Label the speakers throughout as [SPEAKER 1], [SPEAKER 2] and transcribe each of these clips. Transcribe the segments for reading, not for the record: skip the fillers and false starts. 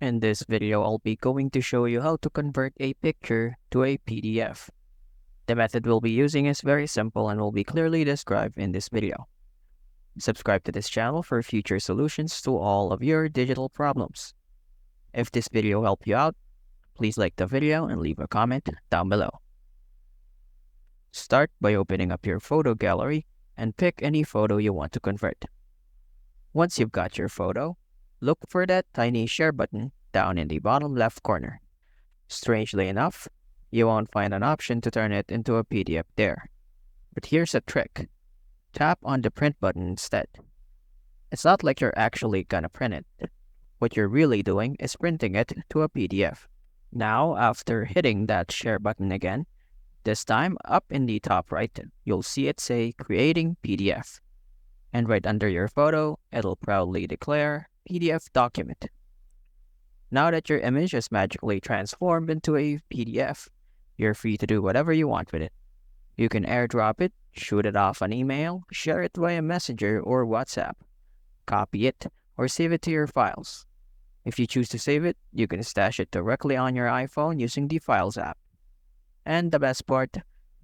[SPEAKER 1] In this video, I'll be going to show you how to convert a picture to a PDF. The method we'll be using is very simple and will be clearly described in this video. Subscribe to this channel for future solutions to all of your digital problems. If this video helped you out, please like the video and leave a comment down below. Start by opening up your photo gallery and pick any photo you want to convert. Once you've got your photo, look for that tiny share button down in the bottom left corner. Strangely enough, you won't find an option to turn it into a PDF there. But here's a trick. Tap on the print button instead. It's not like you're actually gonna print it. What you're really doing is printing it to a PDF. Now, after hitting that share button again, this time up in the top right, you'll see it say Creating PDF. And right under your photo, it'll proudly declare PDF document. Now that your image is magically transformed into a PDF, you're free to do whatever you want with it. You can airdrop it, shoot it off an email, share it via Messenger or WhatsApp, copy it, or save it to your files. If you choose to save it, you can stash it directly on your iPhone using the Files app. And the best part,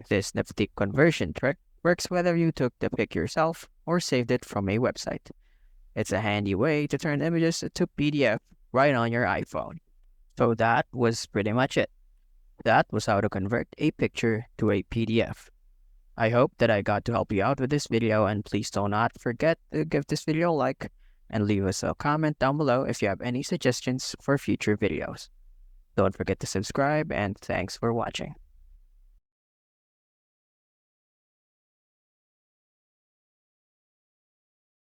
[SPEAKER 1] this nifty conversion trick works whether you took the pic yourself or saved it from a website. It's a handy way to turn images to PDF right on your iPhone. So that was pretty much it. That was how to convert a picture to a PDF. I hope that I got to help you out with this video, and please do not forget to give this video a like and leave us a comment down below if you have any suggestions for future videos. Don't forget to subscribe, and thanks for watching.